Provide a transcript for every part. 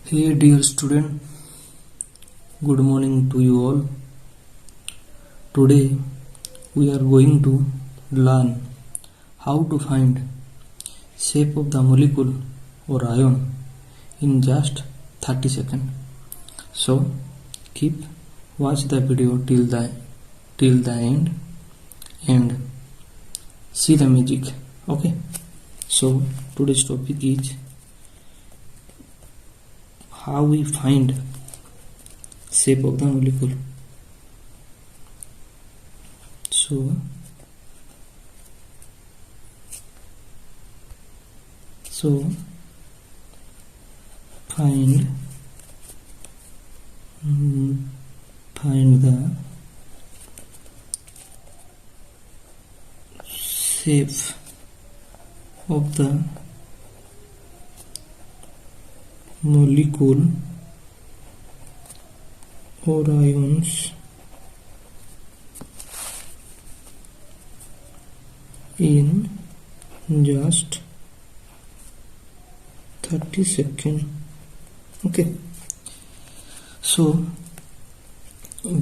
Hey dear student, good morning to you all. Today we are going to learn how to find shape of the molecule or ion in just 30 seconds. So keep watch the video till the end and see the magic. Okay. So today's topic is how we find shape of the molecule. So find the shape of the molecule or ions in just 30 seconds. Okay, so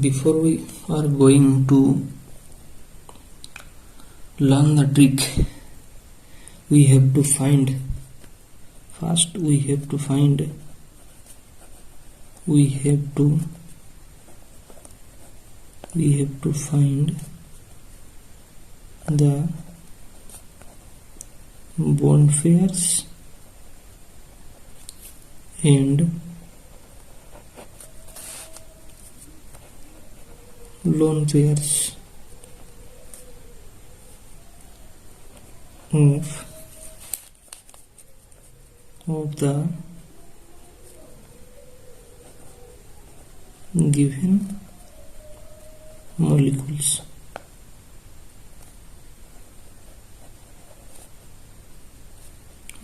before we are going to learn the trick, we have to find the bond pairs and lone pairs of the given molecules.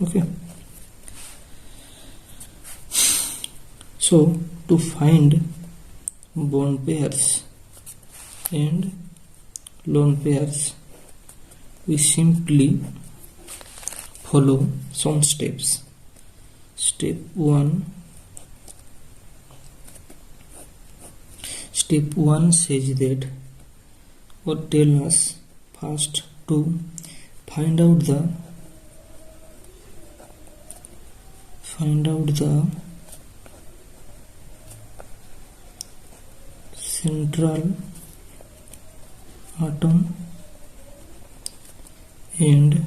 Okay, so to find bond pairs and lone pairs, we simply follow some steps. Step 1 says that or tell us first to find out the central atom and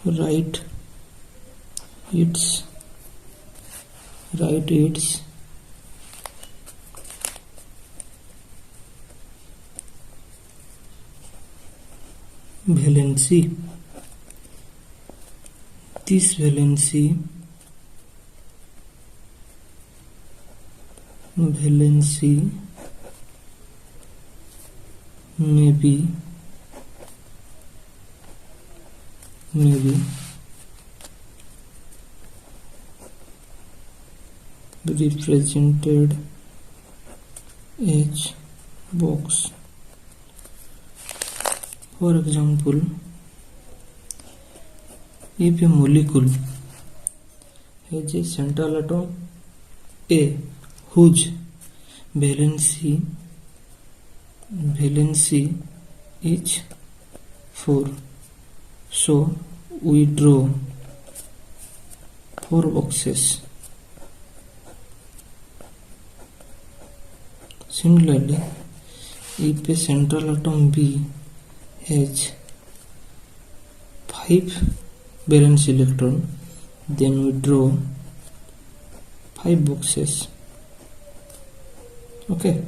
write its valency. This valency may be represented as box. For example, if a molecule has a central atom A whose valency is 4, so we draw 4 boxes. Similarly, if a central atom B has 5 valence electron, then we draw 5 boxes. Okay,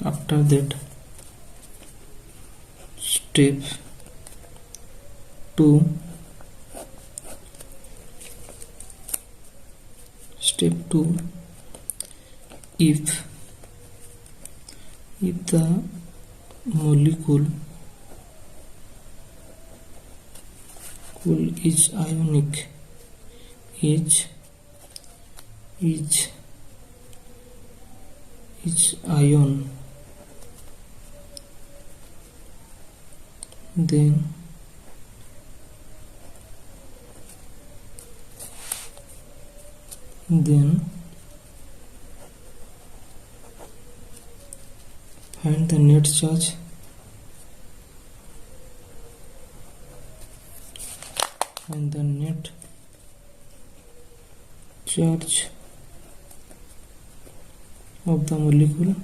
after that, step 2 if the molecule is ionic, each ion then find the net charge and the net charge of the molecule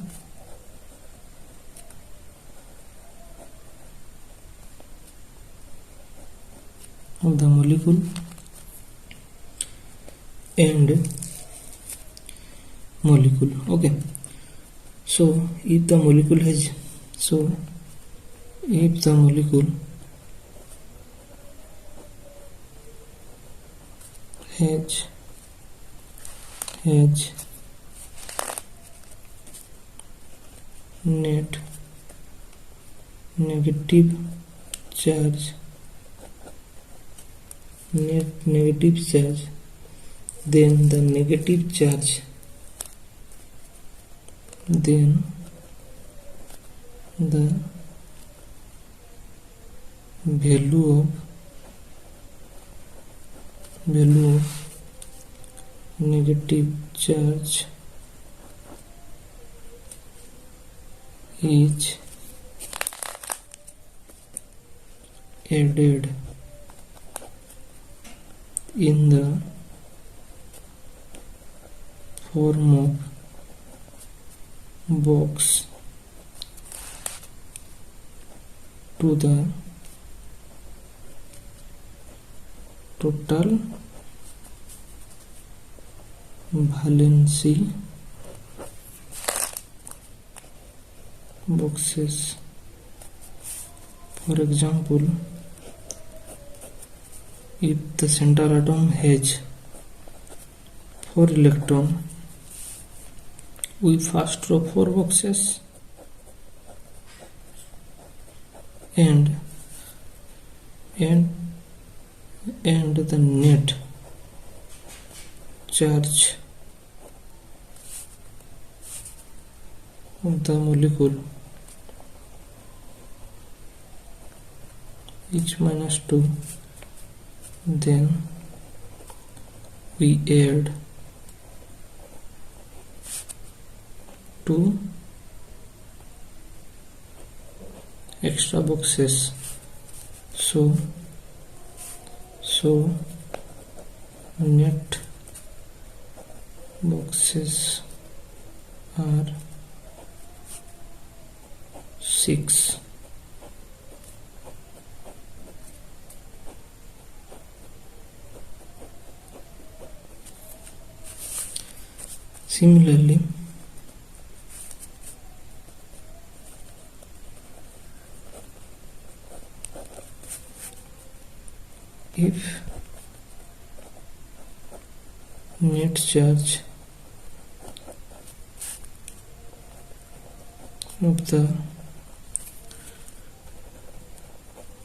and molecule. Okay, so if the molecule has net negative charge, then the negative charge, then the value of negative charge is added in the form of box to the total valency boxes. For example, if the central atom has 4 electrons, we first draw 4 boxes and the net charge of the molecule is -2. Then we add 2 extra boxes, so net boxes are 6. Similarly, if net charge of the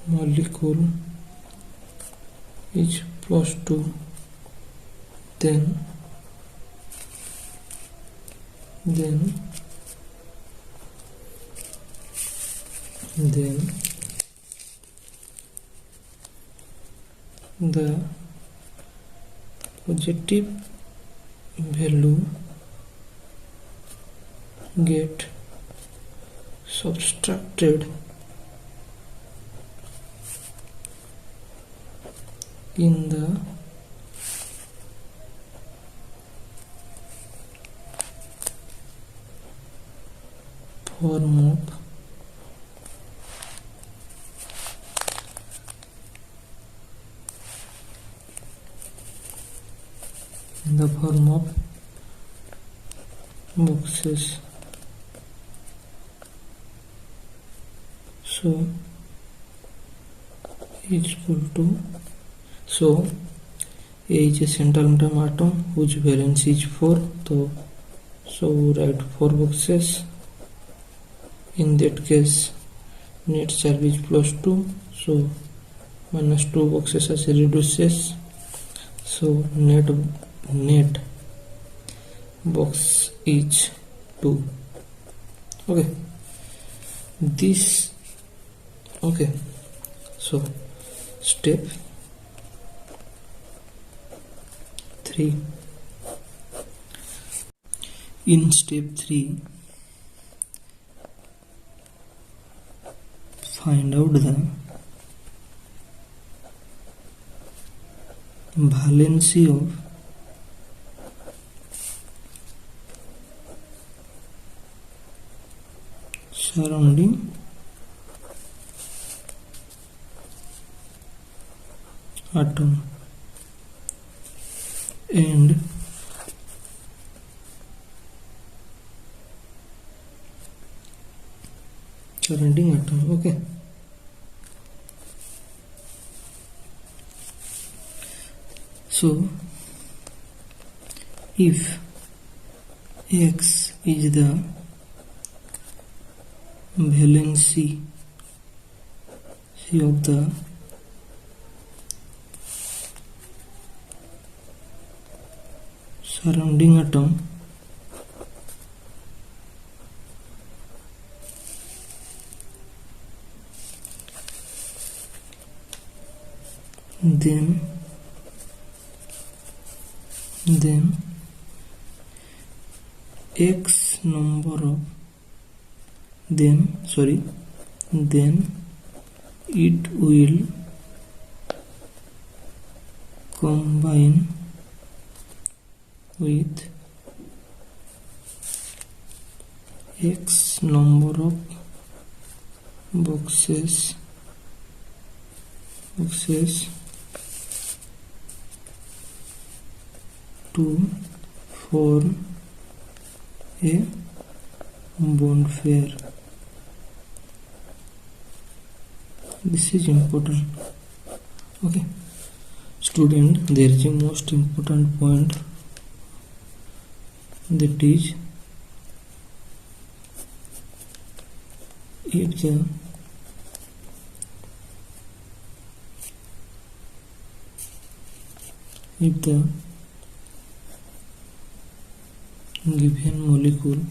molecule is +2, then the positive value get subtracted in the form of boxes. So is equal to, so A is a central atom whose valence is 4, so we write 4 boxes. In that case net charge is +2, so -2 boxes as reduces, so net box is 2. Okay, So step 3. In step 3, find out the valency of surrounding atom and surrounding atom. Okay. So if X is the valency of the surrounding atom, then X number of then it will combine with X number of boxes to form a bond pair. This is important. Okay, student, there is a most important point, that is if the given molecule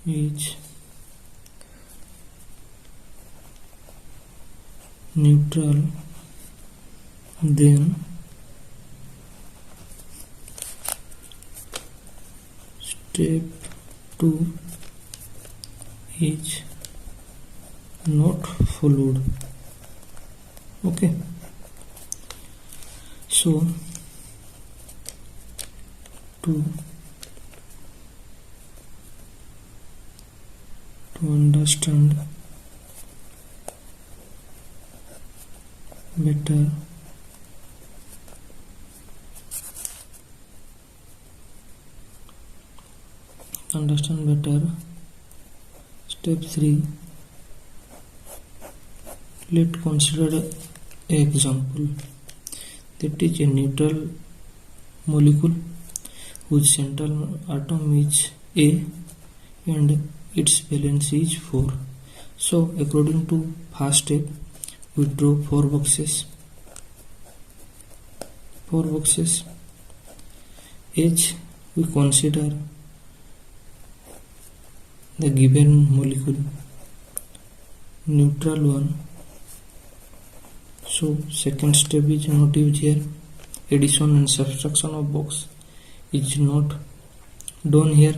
is neutral, then step 2 is not followed. Okay, so to understand better step 3, let's consider an example, that is a neutral molecule whose central atom is A and its valency is 4. So according to first step, we draw 4 boxes. H, we consider the given molecule neutral one. So second step is not used here. Addition and subtraction of box is not done here.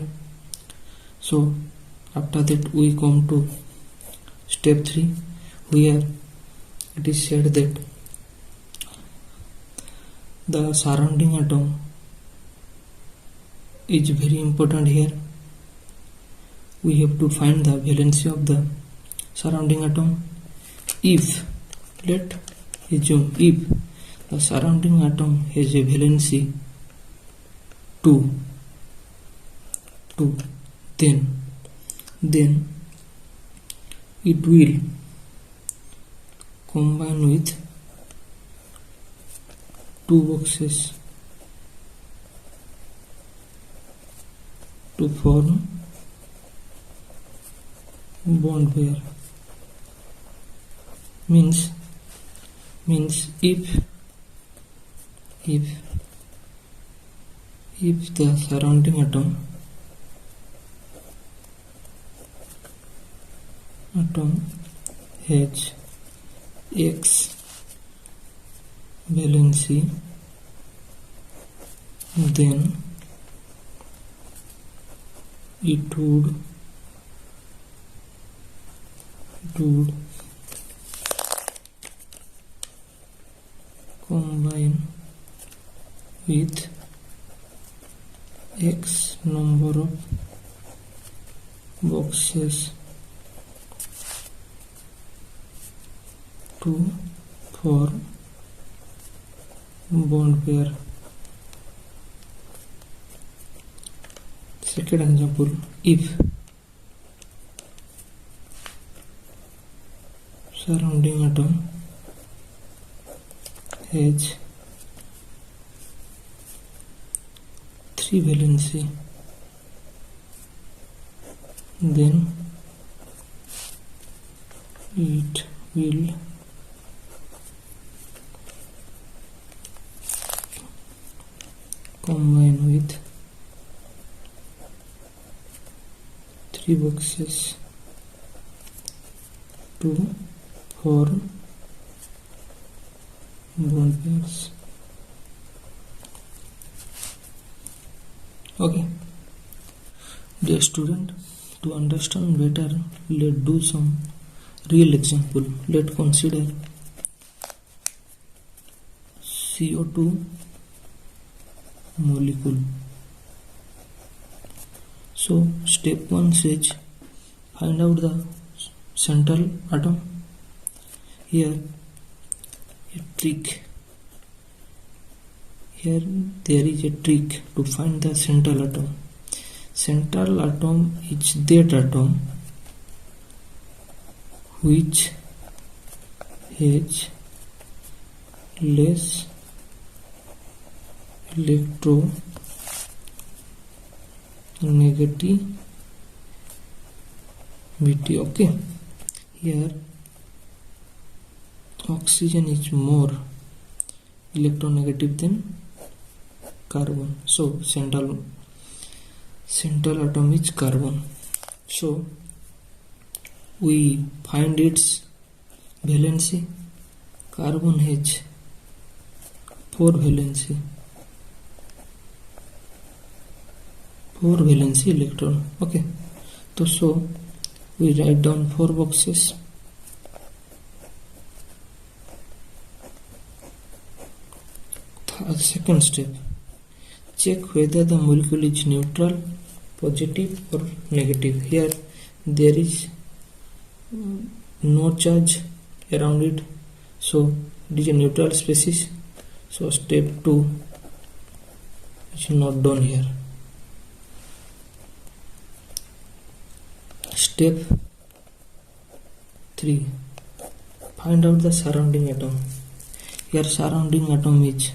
So after that we come to step 3, where it is said that the surrounding atom is very important here. We have to find the valency of the surrounding atom. If, let's assume, if the surrounding atom has a valency 2, then it will combine with 2 boxes to form bond pair. Means if the surrounding atom atom has X valency, then it would combine with X number of boxes to form bond pair. Second example, if surrounding atom has 3 valency, then it will combine with 3 boxes to form bond pairs. Okay, dear student, to understand better, let's do some real example. Let's consider CO2 molecule. So step 1 says find out the central atom. Here a trick. Here there is a trick to find the central atom. Central atom is that atom which has less electronegativity. Okay, here oxygen is more electronegative than carbon, so central atom is carbon. So we find its valency. Carbon has 4 valency electron. Okay, so we write down 4 boxes. Second step, check whether the molecule is neutral, positive or negative. Here there is no charge around it, so it is a neutral species. So step 2 is not done here. Step 3, find out the surrounding atom. Here surrounding atom is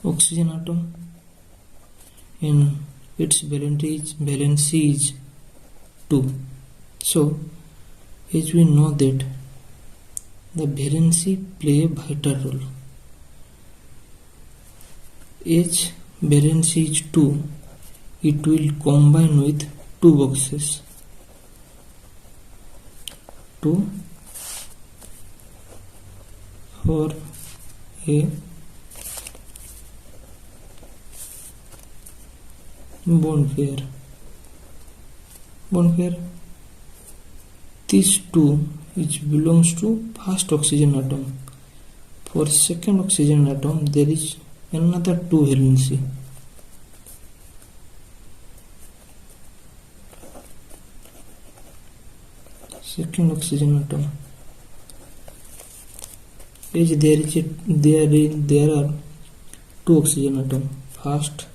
oxygen atom and its valency is 2. So as we know that the valency play a vital role. As valency is 2, it will combine with 2 boxes to form a bond pair. This 2 which belongs to first oxygen atom. For second oxygen atom there is another 2 valency. Second oxygen atom, as there are 2 oxygen atom. First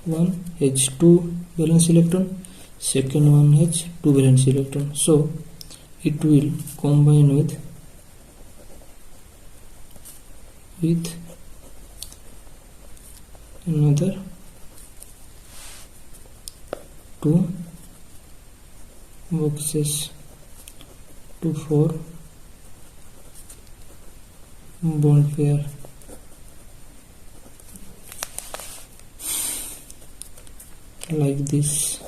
one has 2 valence electron, second one has 2 valence electron. So it will combine with another 2 boxes to form bond pair. Like this.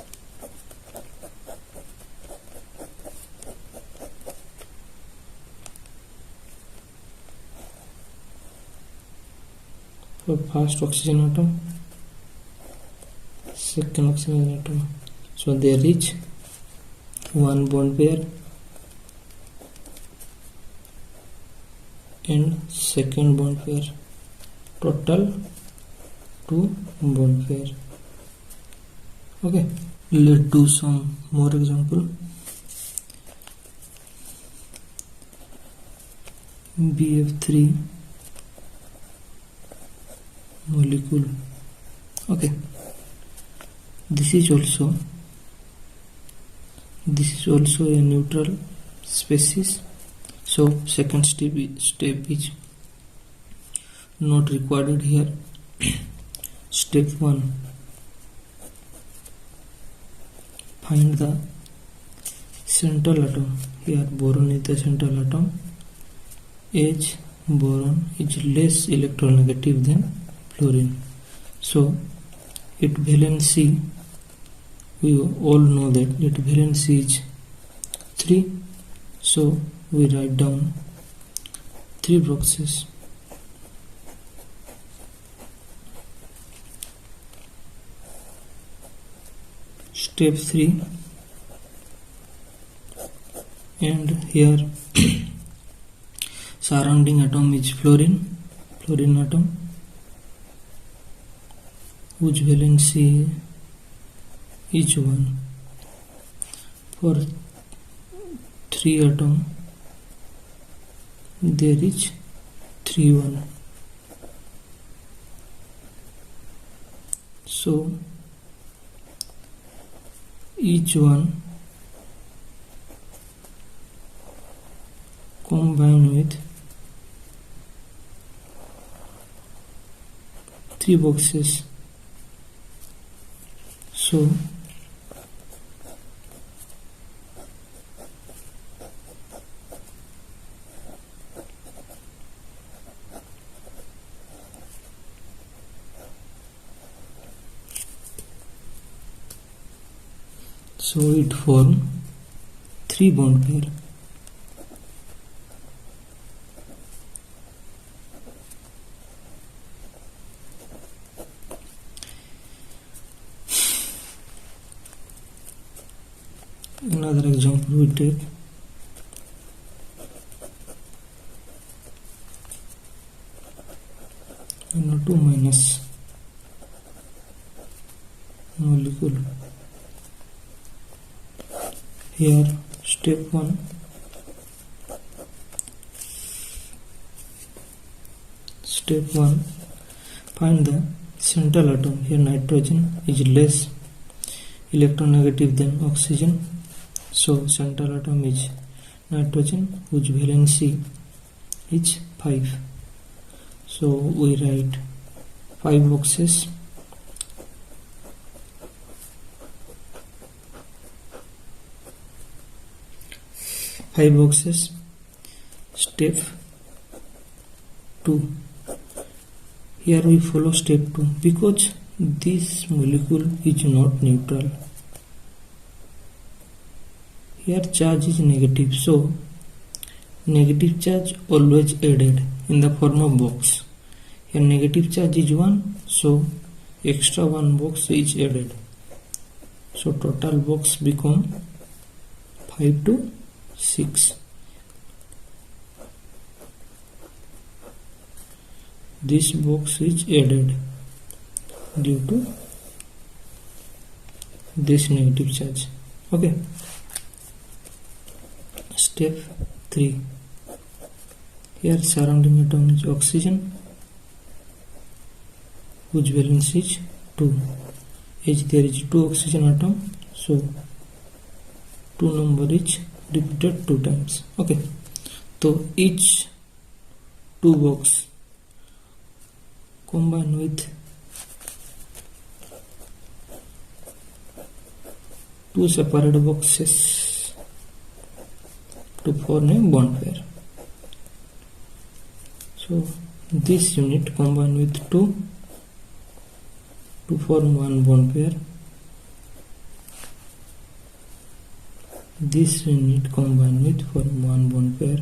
for first oxygen atom, second oxygen atom. So there is one bond pair and second bond pair, total two bond pair. Okay, let's do some more example. BF3 molecule. Okay, this is also a neutral species, so second step is not required here. Step 1, find the central atom. Here boron is the central atom, as boron is less electronegative than fluorine, so its valency, we all know that its valency is 3, so we write down 3 boxes. Step 3, and here surrounding atom is fluorine atom, whose valency is 1. For 3 atom there is 3 1. So each one combine with 3 boxes. So it form 3 bond pair. Another example we take NO2- molecule. Here step 1, find the central atom. Here nitrogen is less electronegative than oxygen, so central atom is nitrogen, whose valency is 5. So we write 5 boxes. Step 2, here we follow step 2 because this molecule is not neutral. Here charge is negative, so negative charge always added in the form of box. Here negative charge is 1, so extra 1 box is added, so total box become 5 to 6. This box is added due to this negative charge. Okay. Step 3, here surrounding atom is oxygen, whose valence is 2. As there is 2 oxygen atom, so 2 number is repeated 2 times. Okay, so each 2 box combine with 2 separate boxes to form a bond pair. So this unit combine with 2 to form 1 bond pair. This unit combine with form 1 bond pair,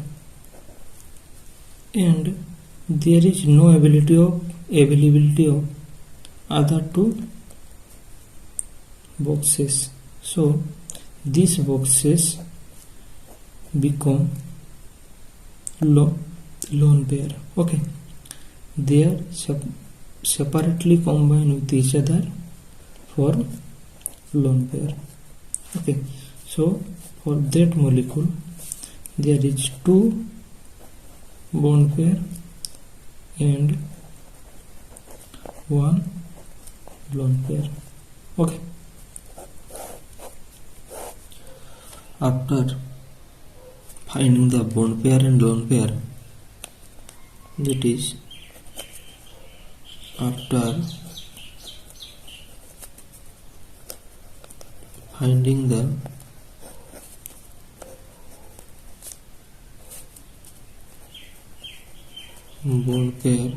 and there is no ability of availability of other two boxes. So these boxes become lone pair. Okay, they are separately combined with each other for lone pair. Okay, so for that molecule there is two bond pair and one lone pair. Okay, after finding the bond pair and lone pair, that is after finding the bond pair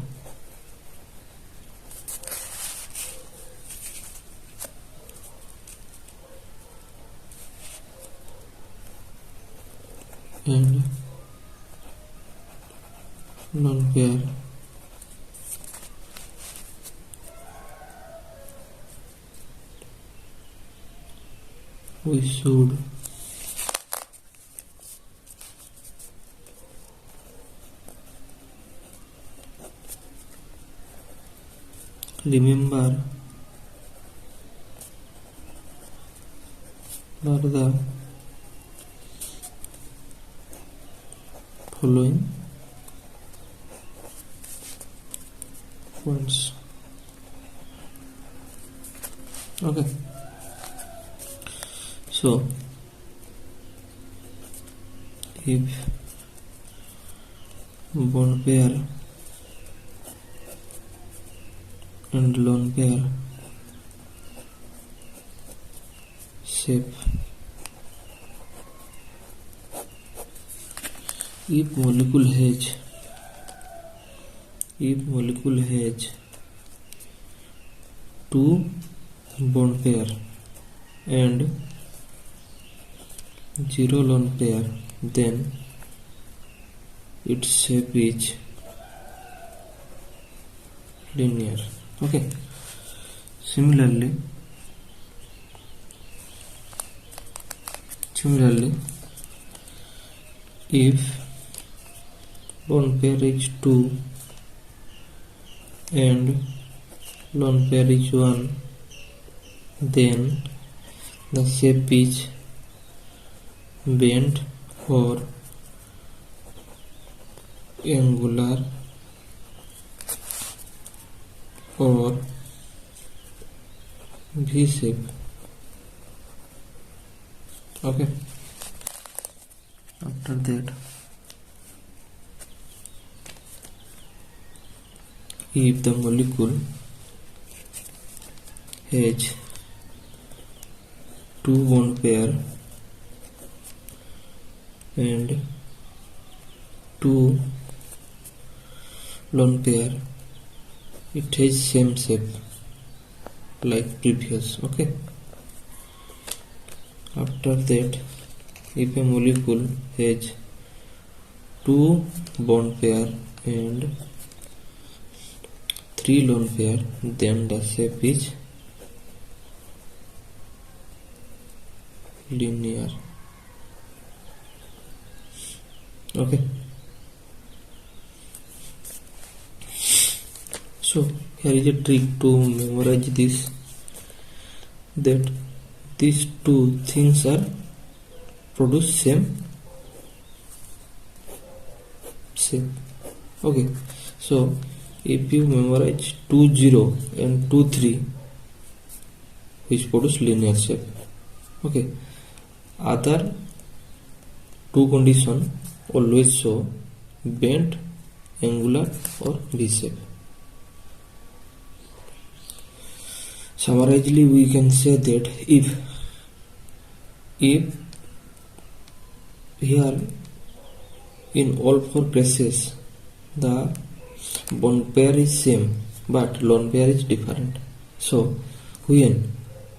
and lone pair, we should remember that the following points. Okay, so if bond pair and lone pair shape, if molecule has two bond pair and zero lone pair, then its shape is linear. Okay, similarly if bond pair is 2 and lone pair is 1, then the shape is bent or angular or V shape. Okay, after that, if the molecule has two bond pair and two lone pair, it has same shape like previous. Okay, after that, if a molecule has two bond pair and three lone pair, then the shape is linear. Okay, so here is a trick to memorize this, that these two things are produce same shape. Okay, so if you memorize 2 0 and 2 3, which produce linear shape. Okay, other two condition always show bent, angular or V shape. Summarizely, we can say that if here in all four cases the bond pair is same but lone pair is different, so when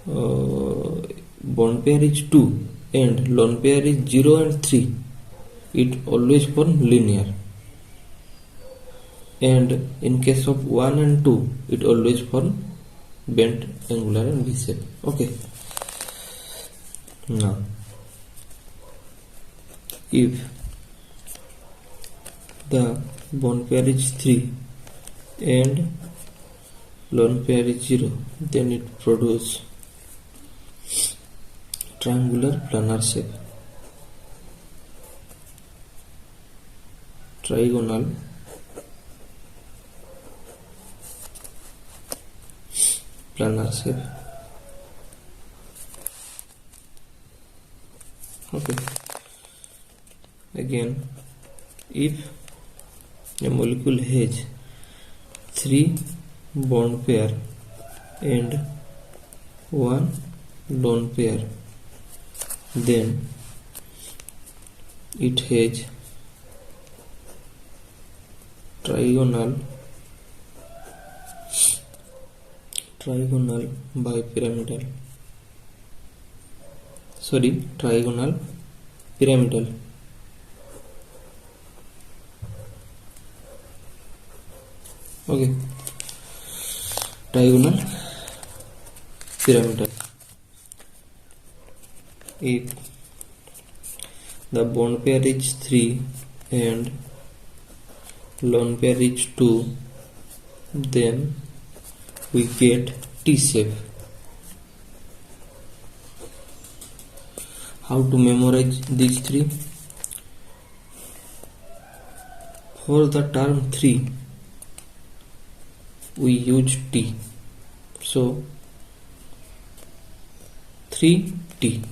bond pair is 2 and lone pair is 0 and 3, it always form linear. and in case of 1 and 2 it always form bent angular and V shape. Okay, now if the bond pair is 3 and lone pair is 0, then it produces triangular planar shape. Trigonal planar shape. Okay, again, if a molecule has 3 bond pair and 1 lone pair, then it has trigonal bipyramidal, trigonal pyramidal. Okay, trigonal pyramidal. If the bond pair is 3 and lone pair is 2, then we get T shape. How to memorize these three? For the term 3 we use T, so 3T.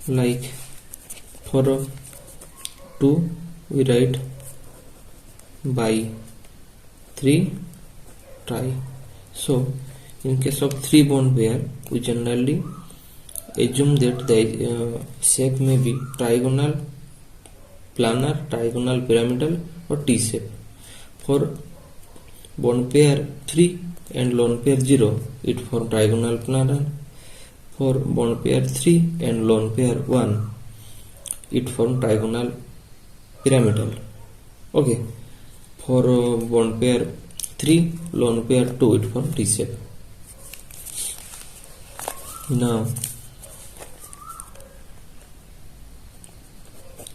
Like for 2 we write by 3 tri. So in case of 3 bond pair we generally assume that the shape may be trigonal, planar, trigonal pyramidal or T shape. For bond pair 3 and lone pair 0, it form trigonal planar. For bond pair 3 and lone pair 1, it form trigonal pyramidal. Okay, for bond pair 3, lone pair 2, it form T shape. Now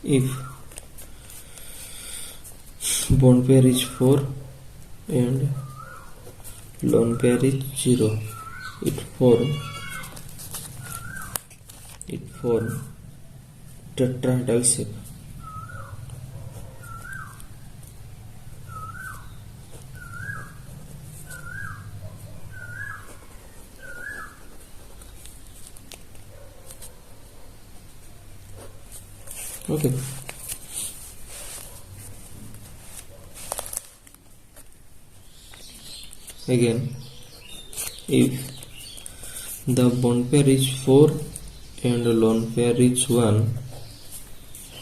if bond pair is 4 and lone pair is 0, it form tetrahedral shape. Okay, again, if the bond pair is 4 and lone pair is 1,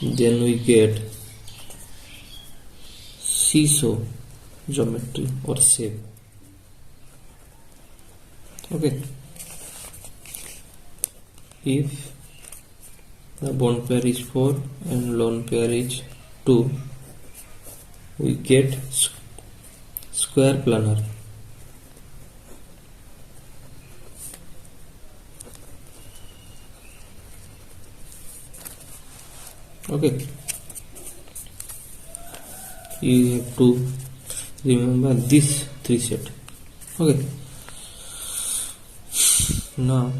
then we get seesaw geometry or shape. Okay, if the bond pair is 4 and lone pair is 2, we get square planar. Okay, you have to remember this 3 set. Okay, now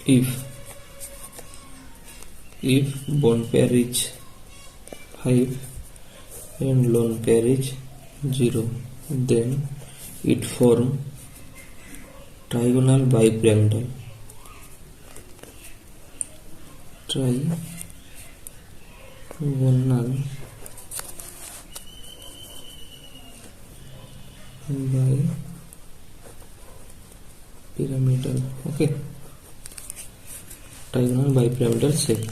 if bond pair is 5 and lone pair is 0, then it form trigonal bipyramidal. Trigonal bipyramidal. Okay, trigonal bipyramidal shape.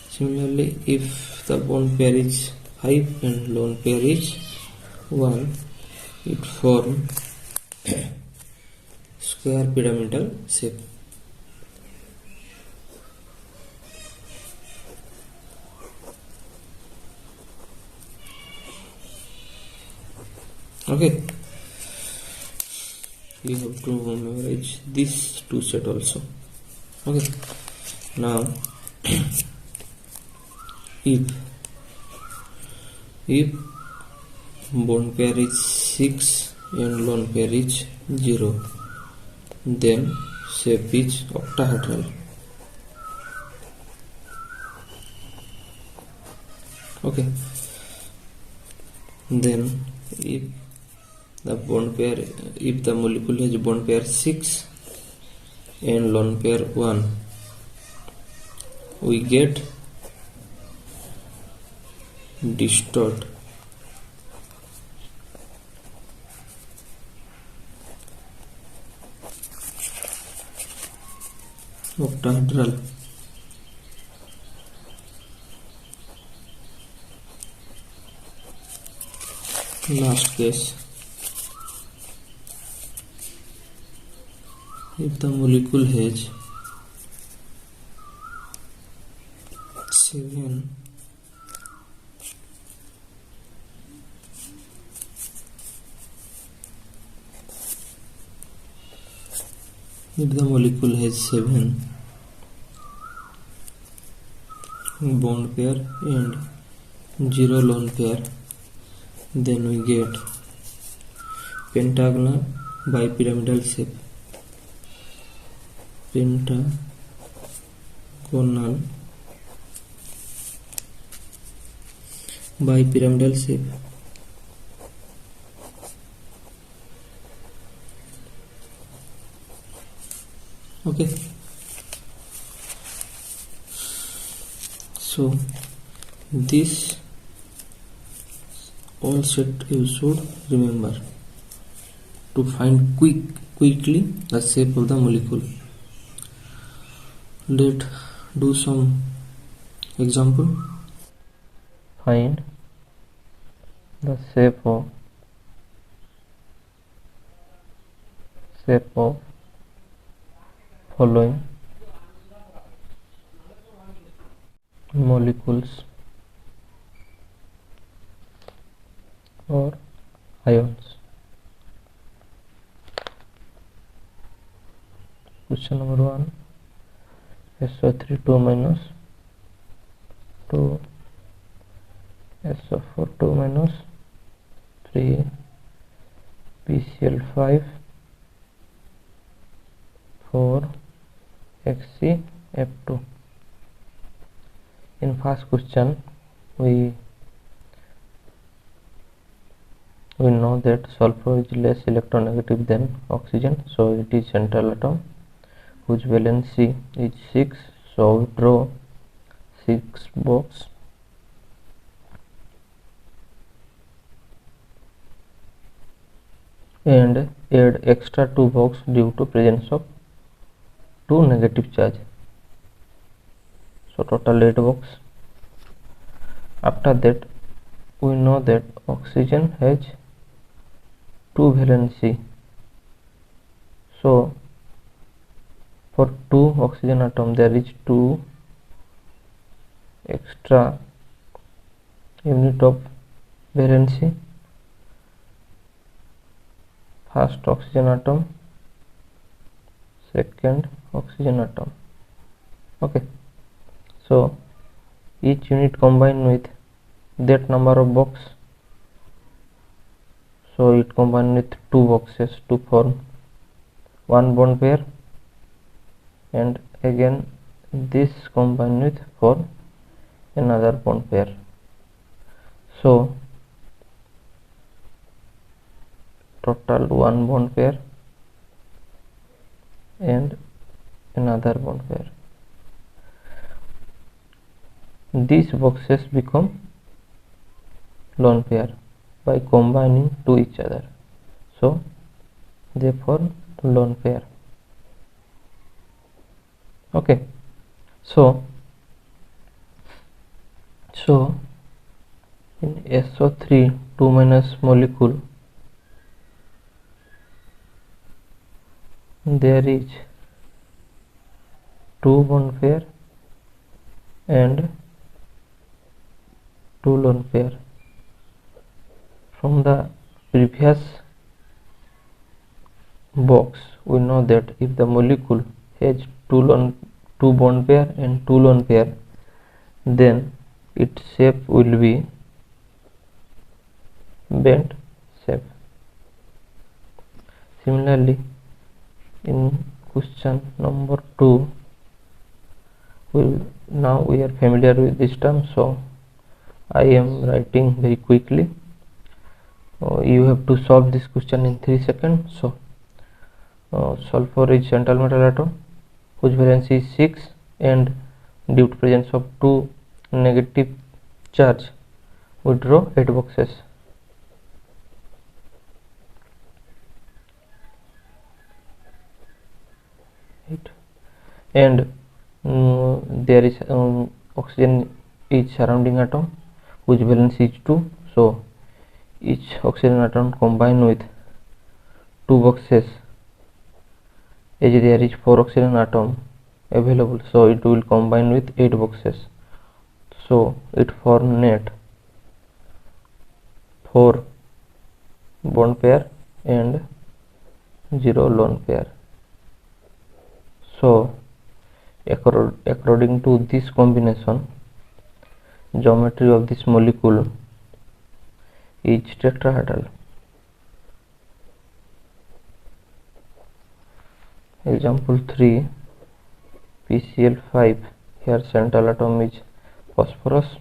Similarly, if the bond pair is 5 and lone pair is 1, it form square pyramidal shape. Okay, you have to memorize this two set also. Okay, now if bond pair is 6 and lone pair is 0, then shape is octahedral. Okay, then if the molecule has bond pair 6 and lone pair 1, we get distort octahedral. Last case, if the molecule has 7 bond pair and 0 lone pair, then we get pentagonal bipyramidal shape. Pentagonal bipyramidal shape. Okay, so this all set you should remember to find quickly the shape of the molecule. Let's do some example. Find the shape of following molecules or ions. Question number 1, SO3 2 minus 2, SO4 2 minus 3, PCl5 4, HCF2. In first question, we know that sulfur is less electronegative than oxygen, so it is central atom whose valency is 6, so we draw 6 box. And add extra 2 box due to presence of 2 negative charge, so total 8 box. After that, we know that oxygen has 2 valency, so for 2 oxygen atom there is 2 extra unit of valency. First oxygen atom, second oxygen atom. Okay, so each unit combined with that number of box, so it combined with 2 boxes to form 1 bond pair, and again this combined with for another bond pair, so total 1 bond pair and another bond pair. These boxes become lone pair by combining to each other, so they form lone pair. Okay, so in SO3 2 minus molecule there is 2 bond pair and 2 lone pair. From the previous box, we know that if the molecule has two bond pair and two lone pair, then its shape will be bent shape. Similarly, in question number 2, now we are familiar with this term, so I am writing very quickly. You have to solve this question in 3 seconds. So sulfur is central metal atom whose valency is 6, and due to presence of 2 negative charge, we draw 8 boxes. And there is oxygen is surrounding atom whose valency is 2, so each oxygen atom combine with 2 boxes, as there is 4 oxygen atom available, so it will combine with 8 boxes, so it form net 4 bond pair and 0 lone pair. So according to this combination, geometry of this molecule is tetrahedral. Example 3, PCl5. Here central atom is phosphorus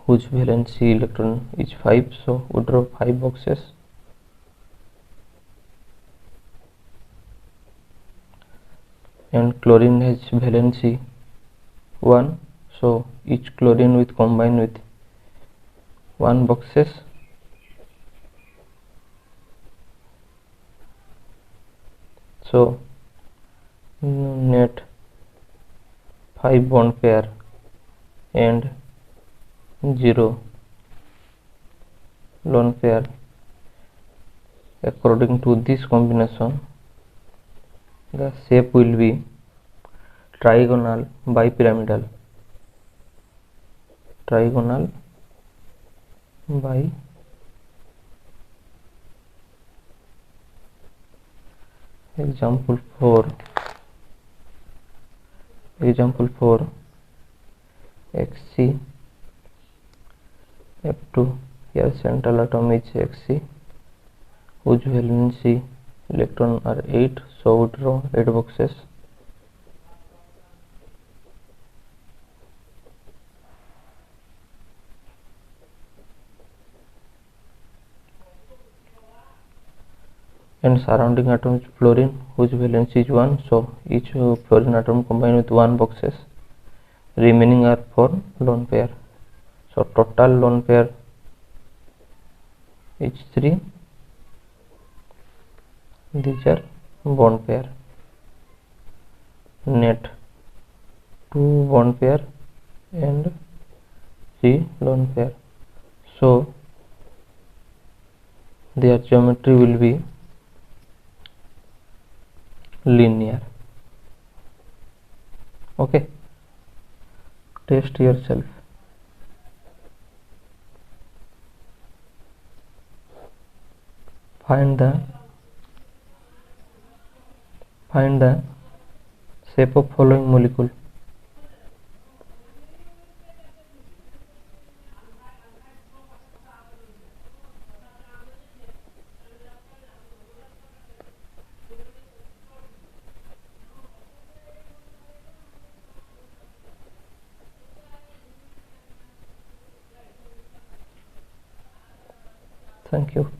whose valency electron is 5, so we draw 5 boxes. And chlorine has valency 1, so each chlorine will combine with 1 boxes. So net 5 bond pair and 0 lone pair. According to this combination, the shape will be trigonal bipyramidal. Trigonal by example 4 Xc F2. Here central atom is Xc whose valency electron are 8, so we draw 8 boxes. And surrounding atom is fluorine whose valency is 1, so each fluorine atom combine with 1 boxes. Remaining are 4 lone pair, so total lone pair is 3. These are bond pair. Net 2 bond pair and 3 lone pair, so their geometry will be linear. Okay, test yourself. Find the shape of following molecule. Thank you.